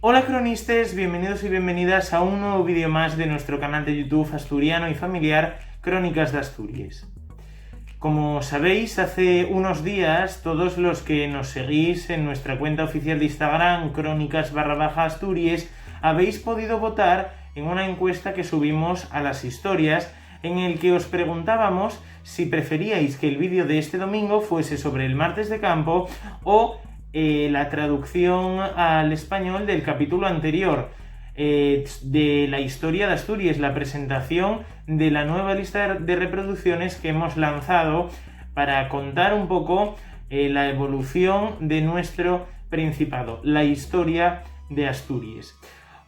Hola cronistas, bienvenidos y bienvenidas a un nuevo vídeo más de nuestro canal de YouTube asturiano y familiar Crónicas de Asturias. Como sabéis, hace unos días todos los que nos seguís en nuestra cuenta oficial de Instagram, Crónicas_Asturias, habéis podido votar en una encuesta que subimos a las historias en el que os preguntábamos si preferíais que el vídeo de este domingo fuese sobre el martes de campo o la traducción al español del capítulo anterior de la historia de Asturias, la presentación de la nueva lista de reproducciones que hemos lanzado para contar un poco la evolución de nuestro principado, la historia de Asturias.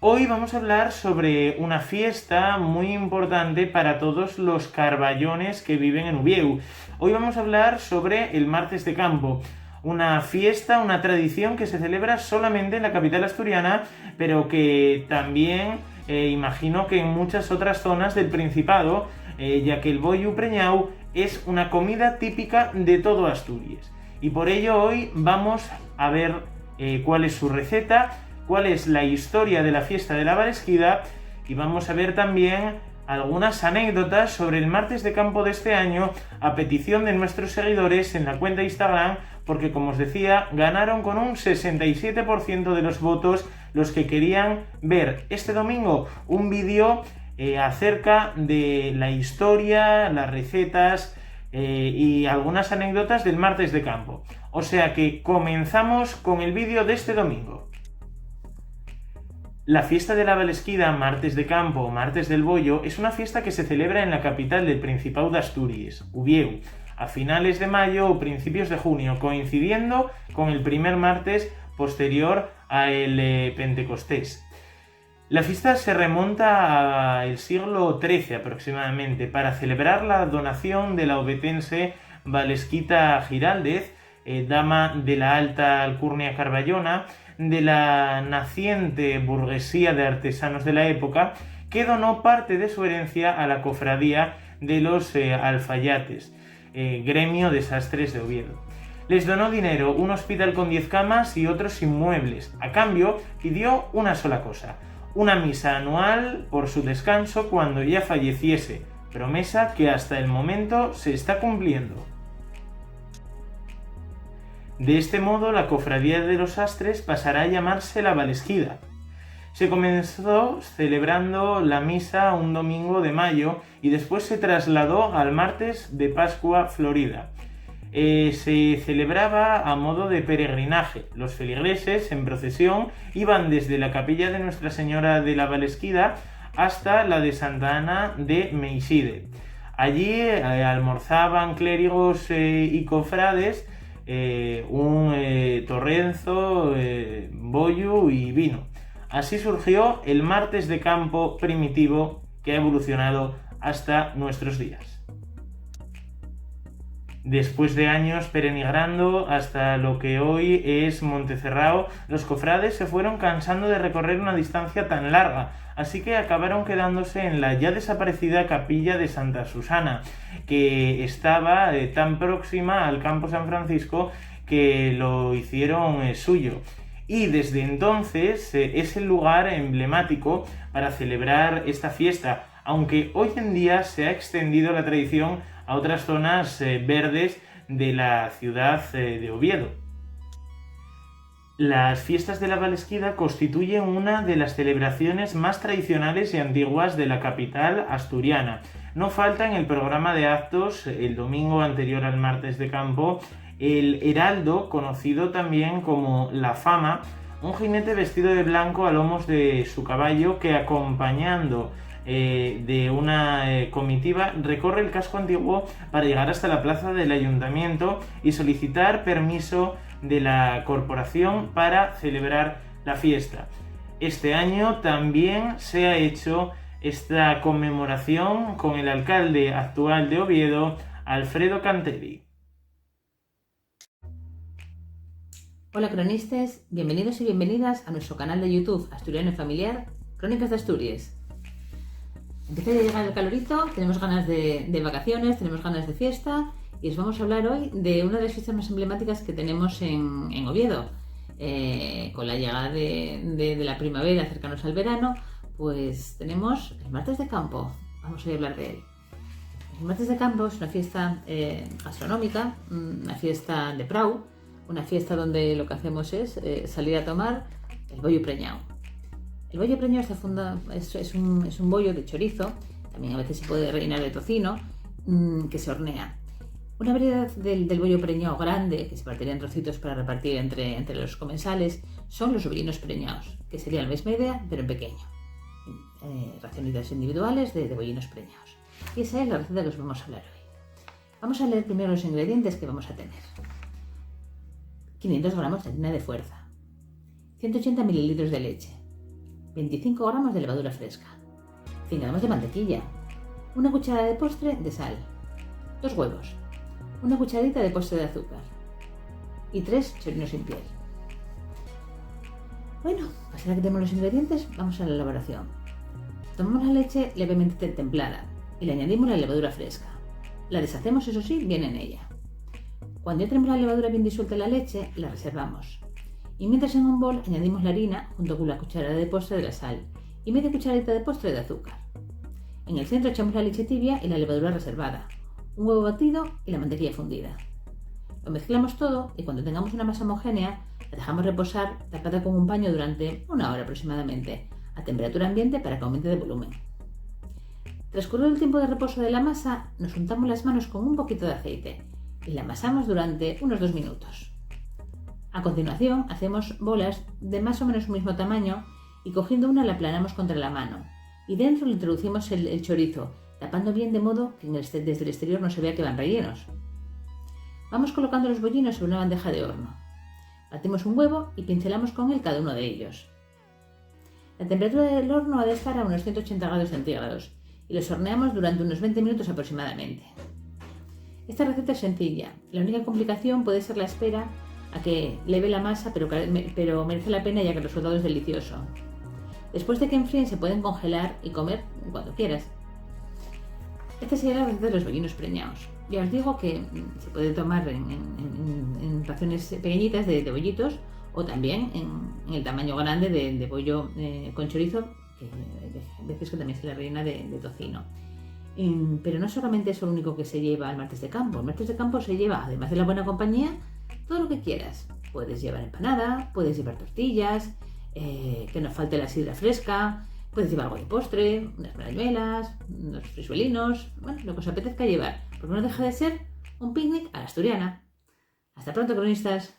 Hoy vamos a hablar sobre una fiesta muy importante para todos los carballones que viven en Ubieu. Hoy vamos a hablar sobre el martes de campo. Una fiesta, una tradición que se celebra solamente en la capital asturiana, pero que también imagino que en muchas otras zonas del Principado, ya que el bollo preñau es una comida típica de todo Asturias. Y por ello hoy vamos a ver cuál es su receta, cuál es la historia de la fiesta de la Valesquida y vamos a ver también algunas anécdotas sobre el martes de campo de este año a petición de nuestros seguidores en la cuenta de Instagram, porque como os decía, ganaron con un 67% de los votos los que querían ver este domingo un vídeo acerca de la historia, las recetas y algunas anécdotas del martes de campo. O sea que comenzamos con el vídeo de este domingo. La fiesta de la Valesquida, martes de campo o martes del bollo, es una fiesta que se celebra en la capital del Principado de Asturias, Ubieu, a finales de mayo o principios de junio, coincidiendo con el primer martes posterior al Pentecostés. La fiesta se remonta al siglo XIII aproximadamente para celebrar la donación de la obetense Valesquita Giraldez, dama de la alta alcurnia carballona, de la naciente burguesía de artesanos de la época, que donó parte de su herencia a la cofradía de los alfayates, gremio de sastres de Oviedo. Les donó dinero, un hospital con 10 camas y otros inmuebles. A cambio, pidió una sola cosa: una misa anual por su descanso cuando ya falleciese, promesa que hasta el momento se está cumpliendo. De este modo, la cofradía de los sastres pasará a llamarse la Valesquida. Se comenzó celebrando la misa un domingo de mayo y después se trasladó al martes de Pascua Florida. Se celebraba a modo de peregrinaje. Los feligreses en procesión iban desde la capilla de Nuestra Señora de la Valesquida hasta la de Santa Ana de Meiside. Allí almorzaban clérigos y cofrades un torrenzo, bollo y vino. Así surgió el martes de campo primitivo que ha evolucionado hasta nuestros días. Después de años peregrinaendo hasta lo que hoy es Montecerrao, los cofrades se fueron cansando de recorrer una distancia tan larga, así que acabaron quedándose en la ya desaparecida capilla de Santa Susana, que estaba tan próxima al campo San Francisco que lo hicieron suyo. Y desde entonces es el lugar emblemático para celebrar esta fiesta, aunque hoy en día se ha extendido la tradición a otras zonas verdes de la ciudad de Oviedo. Las fiestas de la Valesquida constituyen una de las celebraciones más tradicionales y antiguas de la capital asturiana. No falta en el programa de actos, el domingo anterior al martes de campo, el heraldo, conocido también como la Fama, un jinete vestido de blanco a lomos de su caballo que, acompañando de una comitiva, recorre el casco antiguo para llegar hasta la plaza del ayuntamiento y solicitar permiso de la corporación para celebrar la fiesta. Este año también se ha hecho esta conmemoración con el alcalde actual de Oviedo, Alfredo Canteri. Hola cronistas, bienvenidos y bienvenidas a nuestro canal de YouTube asturiano y familiar Crónicas de Asturias. Empieza a llegar el calorito, tenemos ganas de vacaciones, tenemos ganas de fiesta y os vamos a hablar hoy de una de las fiestas más emblemáticas que tenemos en Oviedo, con la llegada de la primavera, cercanos al verano, pues tenemos el martes de campo. Vamos a hablar de él. El martes de campo es una fiesta gastronómica, una fiesta de prau, una fiesta donde lo que hacemos es salir a tomar el bollo preñado. El bollo preñado es un bollo de chorizo, también a veces se puede rellenar de tocino, que se hornea. Una variedad del bollo preñado grande, que se partiría en trocitos para repartir entre los comensales, son los bollinos preñados, que sería la misma idea, pero en pequeño. Racionitas individuales de bollinos preñados. Y esa es la receta que os vamos a hablar hoy. Vamos a leer primero los ingredientes que vamos a tener. 500 gramos de harina de fuerza, 180 mililitros de leche, 25 gramos de levadura fresca, 100 gramos de mantequilla, una cucharada de postre de sal, 2 huevos, una cucharadita de postre de azúcar y 3 chorinos sin piel. Bueno, pues ahora que tenemos los ingredientes, vamos a la elaboración. Tomamos la leche levemente templada y le añadimos la levadura fresca. La deshacemos, eso sí, bien en ella. Cuando ya tenemos la levadura bien disuelta en la leche, la reservamos. Y mientras en un bol añadimos la harina junto con la cucharada de postre de la sal y media cucharadita de postre de azúcar. En el centro echamos la leche tibia y la levadura reservada, un huevo batido y la mantequilla fundida. Lo mezclamos todo y cuando tengamos una masa homogénea, la dejamos reposar tapada con un paño durante 1 hora aproximadamente, a temperatura ambiente para que aumente de volumen. Transcurrido el tiempo de reposo de la masa, nos untamos las manos con un poquito de aceite y la amasamos durante unos 2 minutos. A continuación, hacemos bolas de más o menos un mismo tamaño y cogiendo una la aplanamos contra la mano y dentro le introducimos el chorizo, tapando bien de modo que desde el exterior no se vea que van rellenos. Vamos colocando los bollinos sobre una bandeja de horno. Batimos un huevo y pincelamos con él cada uno de ellos. La temperatura del horno ha de estar a unos 180 grados centígrados y los horneamos durante unos 20 minutos aproximadamente. Esta receta es sencilla, la única complicación puede ser la espera a que leve la masa, pero merece la pena ya que el resultado es delicioso. Después de que enfríen se pueden congelar y comer cuando quieras. Esta sería la receta de los bollinos preñados. Ya os digo que se puede tomar en raciones pequeñitas de bollitos o también en el tamaño grande de bollo con chorizo, que hay veces que también se le rellena de tocino. Pero no solamente es lo único que se lleva al martes de campo. El martes de campo se lleva, además de la buena compañía, todo lo que quieras. Puedes llevar empanada, puedes llevar tortillas, que no falte la sidra fresca, puedes llevar algo de postre, unas marañuelas, unos frisuelinos, bueno, lo que os apetezca llevar, porque no deja de ser un picnic a la asturiana. Hasta pronto, cronistas.